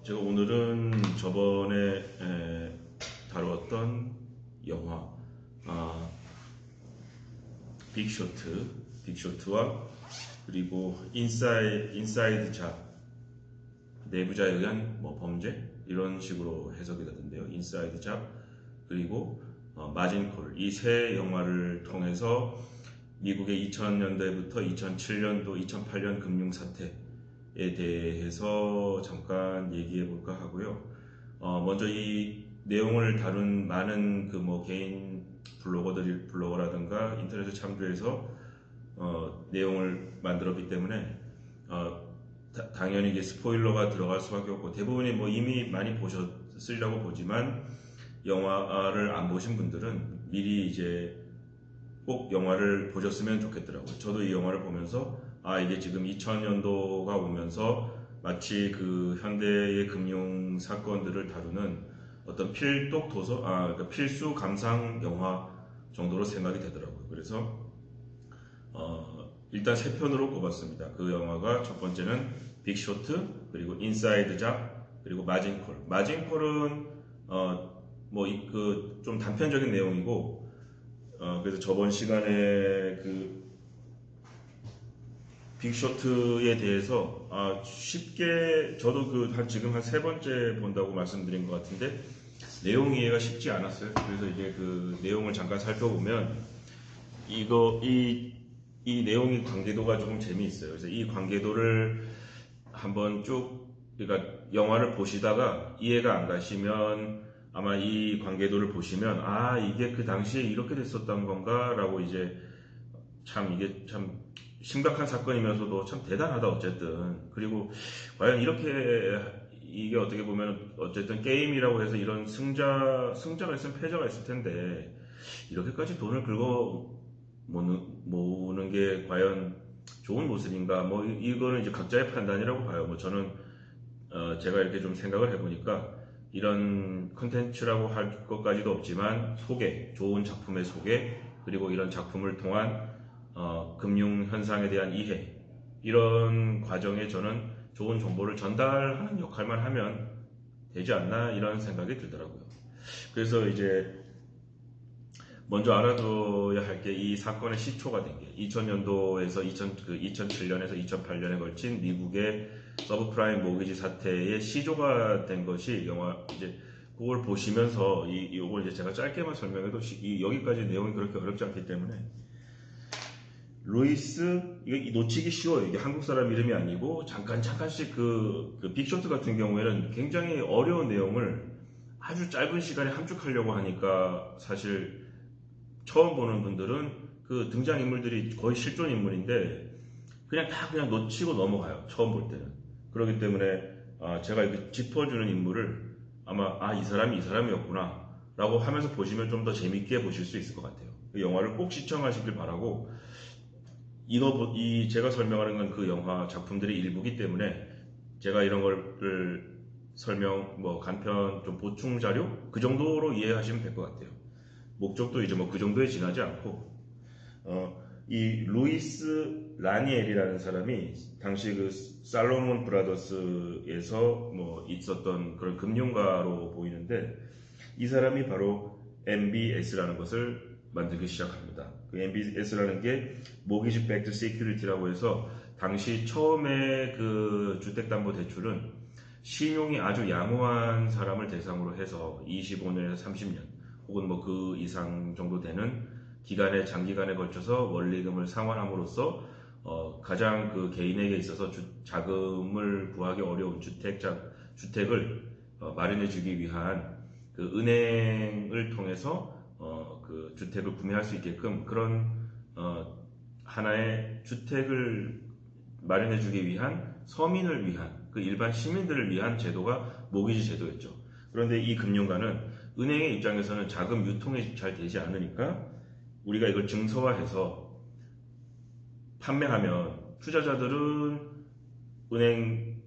제가 오늘은 저번에 다루었던 영화 빅쇼트와 그리고 인사이드 잡, 내부자에 의한 범죄 이런 식으로 해석이 되던데요. 인사이드 잡 그리고 마진콜, 이 세 영화를 통해서 미국의 2000년대부터 2007년도, 2008년 금융 사태에 대해서 잠깐 얘기해 볼까 하고요. 먼저 이 내용을 다룬 많은 개인 블로거라든가 인터넷에 참조해서 내용을 만들었기 때문에 당연히 이게 스포일러가 들어갈 수밖에 없고, 대부분이 이미 많이 보셨으리라고 보지만 영화를 안 보신 분들은 미리 이제 꼭 영화를 보셨으면 좋겠더라고요. 저도 이 영화를 보면서 이게 지금 2000년도가 오면서 마치 그 현대의 금융 사건들을 다루는 어떤 필독 도서, 그러니까 필수 감상 영화 정도로 생각이 되더라고요. 그래서 일단 세 편으로 꼽았습니다. 그 영화가 첫 번째는 빅쇼트, 그리고 인사이드 잡, 그리고 마진콜. 마진콜은 좀 단편적인 내용이고, 그래서 저번 시간에 그 빅쇼트에 대해서 쉽게 저도 지금 한 세 번째 본다고 말씀드린 것 같은데 내용 이해가 쉽지 않았어요. 그래서 이제 그 내용을 잠깐 살펴보면 이 내용의 관계도가 조금 재미있어요. 그래서 이 관계도를 한번 그러니까 영화를 보시다가 이해가 안 가시면 아마 이 관계도를 보시면 이게 그 당시에 이렇게 됐었던 건가라고 이게 참 심각한 사건이면서도 참 대단하다 어쨌든. 그리고 과연 이게 어떻게 보면 어쨌든 게임이라고 해서 이런 승자가 있으면 패자가 있을 텐데 이렇게까지 돈을 긁어 모으는 게 과연 좋은 모습인가? 이거는 이제 각자의 판단이라고 봐요. 저는 제가 이렇게 좀 생각을 해보니까 이런 컨텐츠라고 할 것까지도 없지만 좋은 작품의 소개, 그리고 이런 작품을 통한 금융 현상에 대한 이해, 이런 과정에 저는 좋은 정보를 전달하는 역할만 하면 되지 않나 이런 생각이 들더라고요. 그래서 이제 먼저 알아둬야 할 게 이 사건의 시초가 된 게 2000년도에서 2007년에서 2008년에 걸친 미국의 서브프라임 모기지 사태의 시조가 된 것이 이제 그걸 보시면서 이걸 이제 제가 짧게만 설명해도 여기까지 내용이 그렇게 어렵지 않기 때문에 루이스, 이게 놓치기 쉬워요. 이게 한국 사람 이름이 아니고 잠깐씩 그 빅쇼트 같은 경우에는 굉장히 어려운 내용을 아주 짧은 시간에 함축하려고 하니까 사실 처음 보는 분들은 그 등장인물들이 거의 실존 인물인데 그냥 놓치고 넘어가요. 처음 볼 때는. 그렇기 때문에 제가 이렇게 짚어주는 인물을 아마 이 사람이었구나 라고 하면서 보시면 좀 더 재밌게 보실 수 있을 것 같아요. 그 영화를 꼭 시청하시길 바라고, 제가 설명하는 건 그 영화 작품들의 일부기 때문에 제가 이런 거를 간편 좀 보충 자료 그 정도로 이해하시면 될 것 같아요. 목적도 이제 그 정도에 지나지 않고, 이 루이스 라니엘이라는 사람이 당시 그 살로몬 브라더스에서 있었던 그런 금융가로 보이는데, 이 사람이 바로 MBS라는 것을 만들기 시작합니다. 그 MBS라는 게 모기지 백드 세큐리티라고 해서 당시 처음에 그 주택담보대출은 신용이 아주 양호한 사람을 대상으로 해서 25년에서 30년 혹은 그 이상 정도 되는 장기간에 걸쳐서 원리금을 상환함으로써 가장 그 개인에게 있어서 자금을 구하기 어려운 주택을 마련해주기 위한 그 은행을 통해서 그 주택을 구매할 수 있게끔 그런 하나의 주택을 마련해주기 위한 서민을 위한 그 일반 시민들을 위한 제도가 모기지 제도였죠. 그런데 이 금융가는 은행의 입장에서는 자금 유통이 잘 되지 않으니까 우리가 이걸 증서화해서 판매하면 투자자들은 은행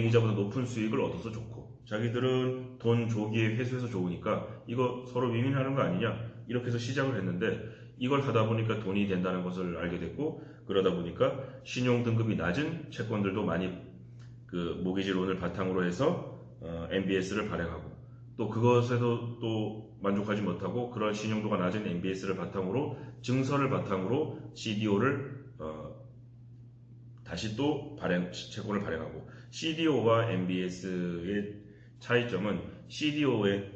이자보다 높은 수익을 얻어서 좋고 자기들은 돈 조기에 회수해서 좋으니까 이거 서로 윈윈하는 거 아니냐 이렇게 해서 시작을 했는데, 이걸 하다 보니까 돈이 된다는 것을 알게 됐고, 그러다 보니까 신용 등급이 낮은 채권들도 많이 그 모기지 론을 바탕으로 해서 MBS를 발행하고 또 그것에도 또 만족하지 못하고 그런 신용도가 낮은 MBS를 바탕으로 증서를 바탕으로 CDO를 다시 또 채권을 발행하고 CDO와 MBS의 차이점은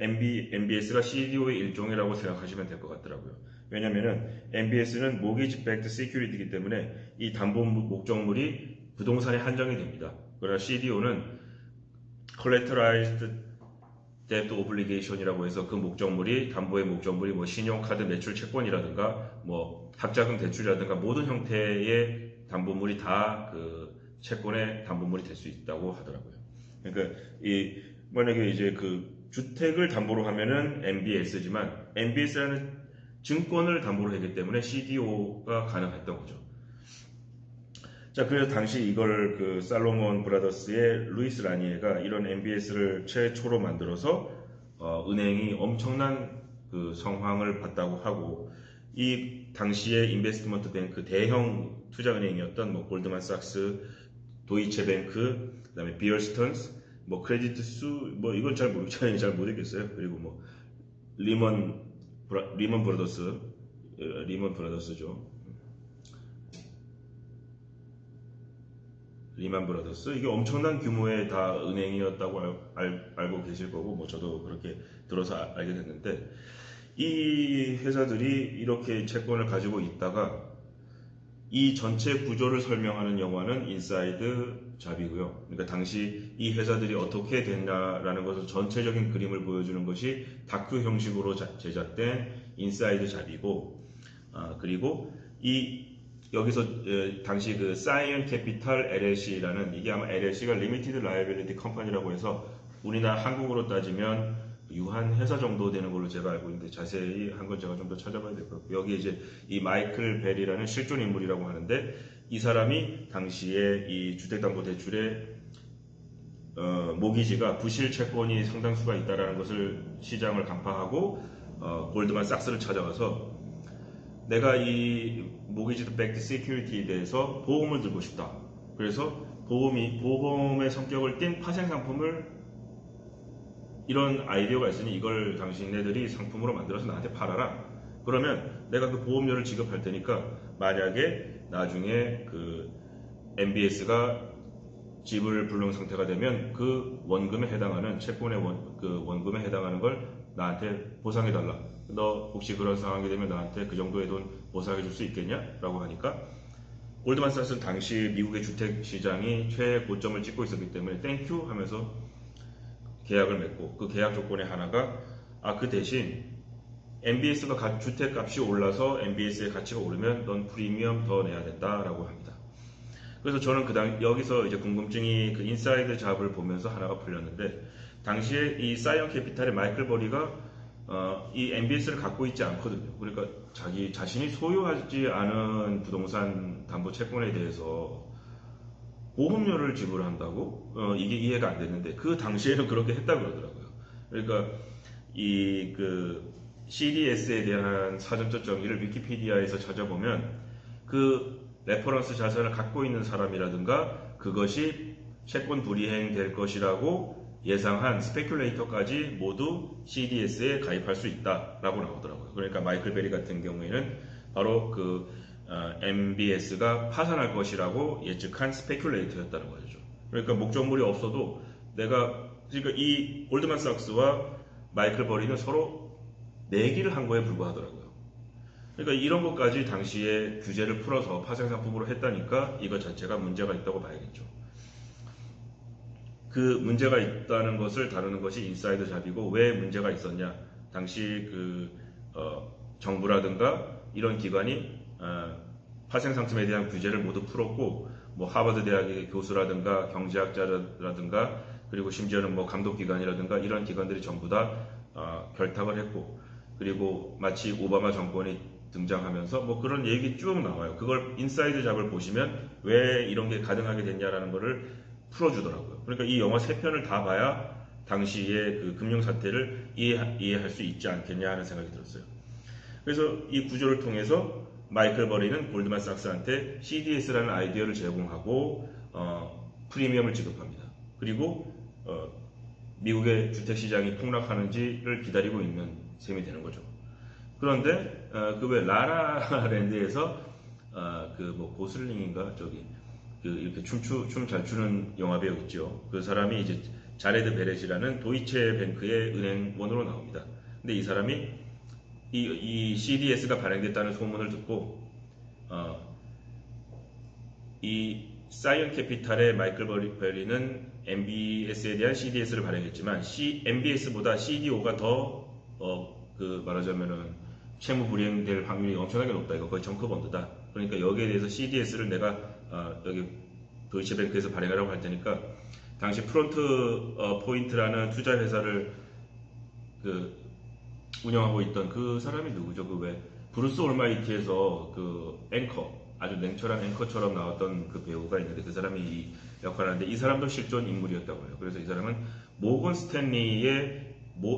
MBS가 CDO의 일종이라고 생각하시면 될 것 같더라고요. 왜냐면은 MBS는 Mortgage Backed Security이기 때문에 이 담보 목적물이 부동산에 한정이 됩니다. 그러나 CDO는 Collateralized Debt Obligation이라고 해서 그 목적물이 담보의 목적물이 뭐 신용카드 매출 채권이라든가 뭐 학자금 대출이라든가 모든 형태의 담보물이 다 그 채권의 담보물이 될 수 있다고 하더라고요. 그러니까 만약에 이제 그 주택을 담보로 하면은 MBS지만 MBS라는 증권을 담보로 하기 때문에 CDO가 가능했던 거죠. 자, 그래서 당시 이걸 그 살로몬 브라더스의 루이스 라니에가 이런 MBS를 최초로 만들어서 은행이 엄청난 그 성황을 봤다고 하고 이 당시의 인베스트먼트 뱅크 대형 투자은행이었던 뭐 골드만삭스, 도이체뱅크, 그다음에 비어스턴스, 뭐 크레디트 뭐 이건 잘 모르겠어요. 그리고 뭐 리먼 브라더스죠. 리만 브라더스 이게 엄청난 규모의 다 은행이었다고 알고 계실 거고 뭐 저도 그렇게 들어서 알게 됐는데 이 회사들이 이렇게 채권을 가지고 있다가 이 전체 구조를 설명하는 영화는 인사이드 잡이고요. 그러니까 당시 이 회사들이 어떻게 됐냐라는 것을 전체적인 그림을 보여주는 것이 다큐 형식으로 제작된 인사이드 잡이고 그리고 여기서 당시 그 사이언 캐피탈 LLC라는 이게 아마 LLC가 리미티드 라이빌리티 컴퍼니라고 해서 우리나라 한국으로 따지면 유한 회사 정도 되는 걸로 제가 알고 있는데 자세히 한 건 제가 좀 더 찾아봐야 될 것 같고 여기 이제 이 마이클 벨이라는 실존 인물이라고 하는데 이 사람이 당시에 이 주택담보대출의 모기지가 부실 채권이 상당수가 있다라는 것을 시장을 간파하고 골드만삭스를 찾아가서 내가 이 모기지 백드 시큐리티에 대해서 보험을 들고 싶다. 그래서 보험의 성격을 띤 파생 상품을 이런 아이디어가 있으니 이걸 당신네들이 상품으로 만들어서 나한테 팔아라. 그러면 내가 그 보험료를 지급할 테니까 만약에 나중에 그 MBS가 지불 불능 상태가 되면 그 원금에 해당하는 채권의 그 원금에 해당하는 걸 나한테 보상해 달라. 너 혹시 그런 상황이 되면 나한테 그 정도의 돈 보상해 줄 수 있겠냐? 라고 하니까 골드만삭스는 당시 미국의 주택 시장이 최고점을 찍고 있었기 때문에 땡큐 하면서 계약을 맺고 그 계약 조건의 하나가 그 대신 MBS가 주택 값이 올라서 MBS의 가치가 오르면 넌 프리미엄 더 내야 된다라고 합니다. 그래서 저는 여기서 이제 궁금증이 그 인사이드 잡을 보면서 하나가 풀렸는데 당시에 이 사이언 캐피탈의 마이클 버리가 이 MBS를 갖고 있지 않거든요. 그러니까 자기 자신이 소유하지 않은 부동산 담보 채권에 대해서 보험료를 지불한다고 이게 이해가 안 됐는데 그 당시에는 그렇게 했다고 그러더라고요. 그러니까 그 CDS에 대한 사전적 정의를 위키피디아에서 찾아보면 그 레퍼런스 자산을 갖고 있는 사람이라든가 그것이 채권 불이행 될 것이라고 예상한 스페큘레이터까지 모두 CDS에 가입할 수 있다라고 나오더라고요. 그러니까 마이클 베리 같은 경우에는 바로 그 MBS가 파산할 것이라고 예측한 스페큘레이터였다는 거죠. 그러니까 목적물이 없어도 그러니까 이 골드만삭스와 마이클 버리는 서로 내기를 한 거에 불과하더라고요. 그러니까 이런 것까지 당시에 규제를 풀어서 파생 상품으로 했다니까 이것 자체가 문제가 있다고 봐야겠죠. 그 문제가 있다는 것을 다루는 것이 인사이드 잡이고 왜 문제가 있었냐? 당시 그 정부라든가 이런 기관이 파생 상품에 대한 규제를 모두 풀었고 뭐 하버드 대학의 교수라든가 경제학자라든가 그리고 심지어는 뭐 감독기관이라든가 이런 기관들이 전부 다 결탁을 했고 그리고 마치 오바마 정권이 등장하면서 뭐 그런 얘기 쭉 나와요. 그걸 인사이드 잡을 보시면 왜 이런 게 가능하게 됐냐라는 거를 풀어주더라고요. 그러니까 이 영화 3편을 다 봐야 당시의 그 금융 사태를 이해할 수 있지 않겠냐 하는 생각이 들었어요. 그래서 이 구조를 통해서 마이클 버리는 골드만삭스한테 CDS라는 아이디어를 제공하고 프리미엄을 지급합니다. 그리고 미국의 주택시장이 폭락하는지를 기다리고 있는 셈이 되는 거죠. 그런데 그 왜 라라랜드에서 그 뭐 고슬링인가 저기 그 이렇게 춤 잘 추는 영화 배우 있죠. 그 사람이 이제 자레드 베렛이라는 도이체뱅크의 은행원으로 나옵니다. 근데 이 사람이 이 CDS가 발행됐다는 소문을 듣고 이 사이언 캐피탈의 마이클 베리는 MBS에 대한 CDS를 발행했지만 MBS보다 CDO가 더 그 말하자면은 채무 불이행될 확률이 엄청나게 높다. 이거 거의 정크본드다. 그러니까 여기에 대해서 CDS를 내가 여기 도이체뱅크에서 발행하라고 할 테니까 당시 프론트 포인트라는 투자 회사를 그 운영하고 있던 그 사람이 누구죠? 그 왜 브루스 올마이티에서 그 앵커 아주 냉철한 앵커처럼 나왔던 그 배우가 있는데 그 사람이 이 역할을 하는데 이 사람도 실존 인물이었다고 해요. 그래서 이 사람은 모건 스탠리의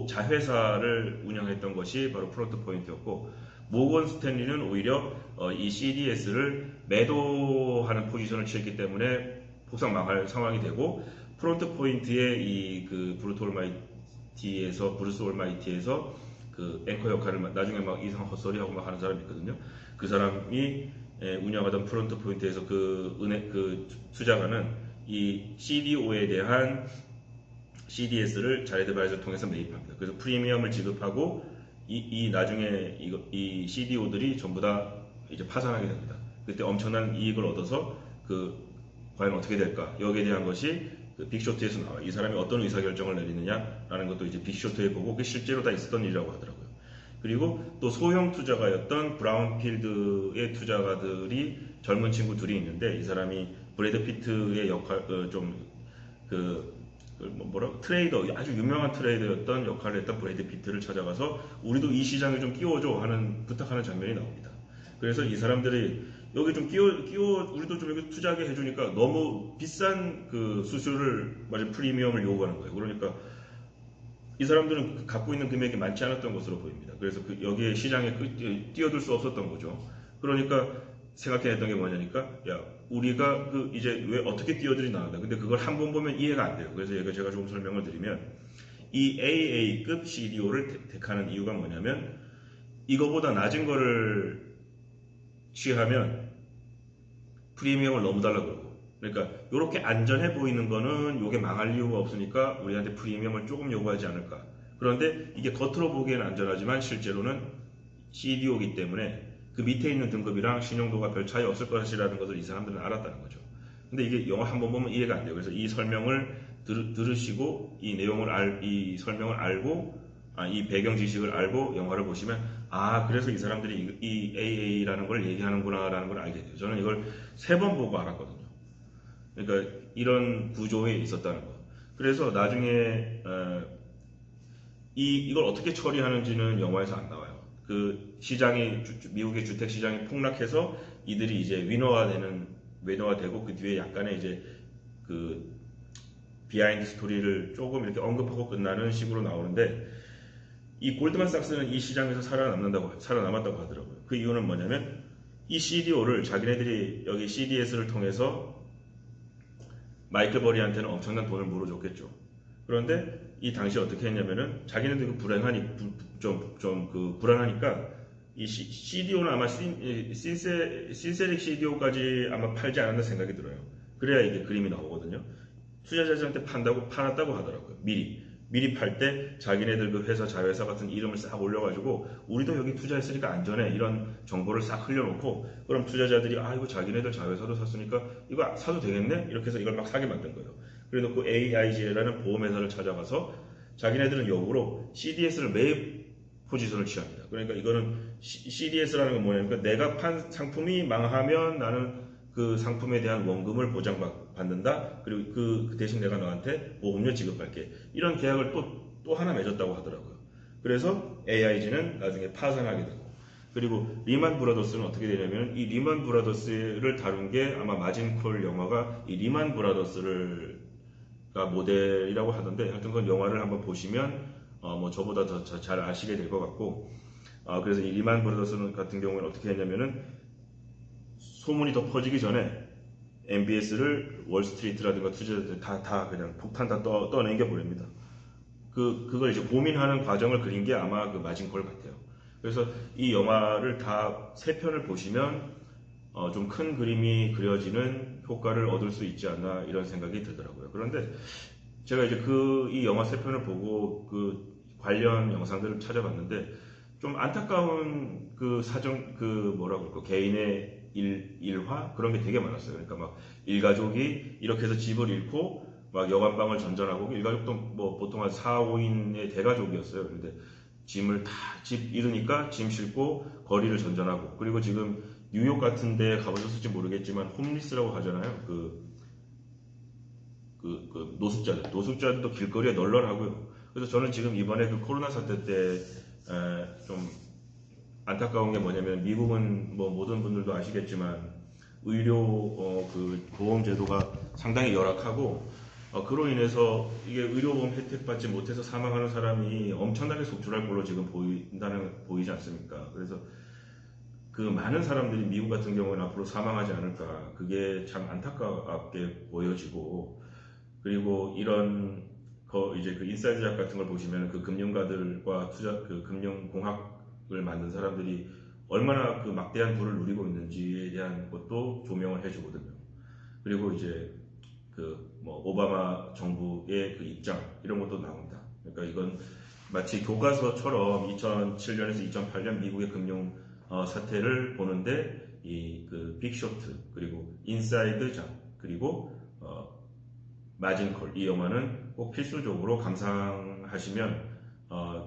자회사를 운영했던 것이 바로 프론트 포인트였고 모건 스탠리는 오히려 이 CDS를 매도하는 포지션을 취했기 때문에 폭삭 망할 상황이 되고 프론트 포인트의 이 그 브루스 올마이티에서 그 앵커 역할을 나중에 막 이상한 헛소리하고 막 하는 사람이 있거든요. 그 사람이 운영하던 프론트 포인트에서 그 투자가는 이 CDO에 대한 CDS를 자레드 베렛을 통해서 매입합니다. 그래서 프리미엄을 지급하고 이 나중에 이 CDO들이 전부 다 이제 파산하게 됩니다. 그때 엄청난 이익을 얻어서 그 과연 어떻게 될까? 여기에 대한 것이 그 빅쇼트에서 나와요. 이 사람이 어떤 의사결정을 내리느냐라는 것도 이제 빅쇼트에 보고 그게 실제로 다 있었던 일이라고 하더라고요. 그리고 또 소형 투자가였던 브라운필드의 투자가들이 젊은 친구 둘이 있는데 이 사람이 브래드 피트의 역할 트레이더 아주 유명한 트레이더였던 역할을 했던 브래드 피트를 찾아가서 우리도 이 시장에 좀 끼워줘 하는 부탁하는 장면이 나옵니다. 그래서 이 사람들이 여기 좀 끼워 우리도 좀 여기 투자하게 해주니까 너무 비싼 그 수수료를 프리미엄을 요구하는 거예요. 그러니까 이 사람들은 갖고 있는 금액이 많지 않았던 것으로 보입니다. 그래서 여기에 시장에 뛰어들 수 없었던 거죠. 그러니까 생각해냈던 게 뭐냐니까 야 우리가 그 이제 왜 어떻게 뛰어들이 나온다. 근데 그걸 한 번 보면 이해가 안 돼요. 그래서 제가 조금 설명을 드리면 이 AA급 CDO를 택하는 이유가 뭐냐면 이거보다 낮은 거를 취하면 프리미엄을 너무 달라고 그러고 그러니까 이렇게 안전해 보이는 거는 이게 망할 이유가 없으니까 우리한테 프리미엄을 조금 요구하지 않을까. 그런데 이게 겉으로 보기에는 안전하지만 실제로는 CDO이기 때문에 그 밑에 있는 등급이랑 신용도가 별 차이 없을 것이라는 것을 이 사람들은 알았다는 거죠. 근데 이게 영화 한 번 보면 이해가 안 돼요. 그래서 이 설명을 들으시고 이 설명을 알고 이 배경 지식을 알고 영화를 보시면 그래서 이 사람들이 이 AA라는 걸 얘기하는구나라는 걸 알게 돼요. 저는 이걸 3번 보고 알았거든요. 그러니까 이런 구조에 있었다는 거. 그래서 나중에 이걸 어떻게 처리하는지는 영화에서 안 나와요. 그 미국의 주택 시장이 폭락해서 이들이 이제 위너가 되고 그 뒤에 약간의 이제 그 비하인드 스토리를 조금 이렇게 언급하고 끝나는 식으로 나오는데 이 골드만삭스는 이 시장에서 살아남았다고 하더라고요. 그 이유는 뭐냐면 이 CDO를 자기네들이 여기 CDS를 통해서 마이클 버리한테는 엄청난 돈을 물어줬겠죠. 그런데 이 당시 어떻게 했냐면은 자기네들 불안하니까 이 CDO는 아마 신세릭 CDO까지 아마 팔지 않았나 생각이 들어요. 그래야 이게 그림이 나오거든요. 투자자들한테 팔았다고 하더라고요. 미리 팔 때 자기네들 그 회사 자회사 같은 이름을 싹 올려가지고 우리도 여기 투자했으니까 안전해 이런 정보를 싹 흘려놓고 그럼 투자자들이 이거 자기네들 자회사도 샀으니까 이거 사도 되겠네 이렇게 해서 이걸 막 사게 만든 거예요. 그래놓고 AIG라는 보험회사를 찾아가서 자기네들은 역으로 CDS를 매입 포지션을 취합니다. 그러니까 이거는 CDS라는 건 뭐냐면 내가 판 상품이 망하면 나는 그 상품에 대한 원금을 보장받는다. 그리고 그 대신 내가 너한테 보험료 지급할게. 이런 계약을 또 하나 맺었다고 하더라고요. 그래서 AIG는 나중에 파산하게 되고 그리고 리만 브라더스는 어떻게 되냐면 이 리만 브라더스를 다룬 게 아마 마진콜 영화가 이 리만 브라더스가 모델이라고 하던데 하여튼 그 영화를 한번 보시면 뭐 저보다 더 잘 아시게 될 것 같고 그래서 이 리만 브라더스 같은 경우는 어떻게 했냐면은 소문이 더 퍼지기 전에 MBS를 월스트리트라든가 투자자들 다 그냥 폭탄 다 떠넘겨 버립니다. 그걸 이제 고민하는 과정을 그린 게 아마 그 마징콜 같아요. 그래서 이 영화를 다 세 편을 보시면 좀 큰 그림이 그려지는 효과를 얻을 수 있지 않나 이런 생각이 들더라고요. 그런데 제가 이제 이 영화 세 편을 보고 그 관련 영상들을 찾아봤는데 좀 안타까운 그 사정 그 뭐라고 할까 개인의 일화 그런 게 되게 많았어요. 그러니까 막 일가족이 이렇게 해서 집을 잃고 막 여관방을 전전하고 일가족도 뭐 보통 한 4, 5인의 대가족이었어요. 그런데 짐을 다 집 잃으니까 짐 싣고 거리를 전전하고 그리고 지금 뉴욕 같은 데 가보셨을지 모르겠지만 홈리스라고 하잖아요. 노숙자들도 길거리에 널널하고요. 그래서 저는 지금 이번에 그 코로나 사태 때 좀 안타까운 게 뭐냐면 미국은 뭐 모든 분들도 아시겠지만 의료 그 보험 제도가 상당히 열악하고 그로 인해서 이게 의료보험 혜택 받지 못해서 사망하는 사람이 엄청나게 속출할 걸로 지금 보이지 않습니까? 그래서 그 많은 사람들이 미국 같은 경우는 앞으로 사망하지 않을까 그게 참 안타깝게 보여지고 그리고 이런 이제 그 인사이드 잡 같은 걸 보시면 그 금융가들과 그 금융공학을 만든 사람들이 얼마나 그 막대한 부를 누리고 있는지에 대한 것도 조명을 해주거든요. 그리고 이제 그 뭐 오바마 정부의 그 입장 이런 것도 나옵니다. 그러니까 이건 마치 교과서처럼 2007년에서 2008년 미국의 금융 사태를 보는데 이 그 빅쇼트 그리고 인사이드 잡 그리고 마징콜 이 영화는 꼭 필수적으로 감상하시면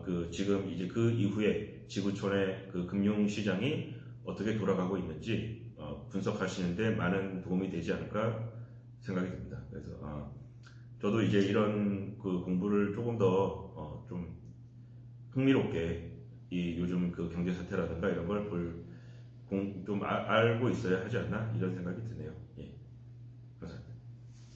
그 지금 이제 그 이후에 지구촌의 그 금융 시장이 어떻게 돌아가고 있는지 분석하시는데 많은 도움이 되지 않을까 생각이 듭니다. 그래서 저도 이제 이런 그 공부를 조금 더 좀 흥미롭게 이 요즘 그 경제 사태라든가 이런 걸 좀 알고 있어야 하지 않나 이런 생각이 드네요. 예.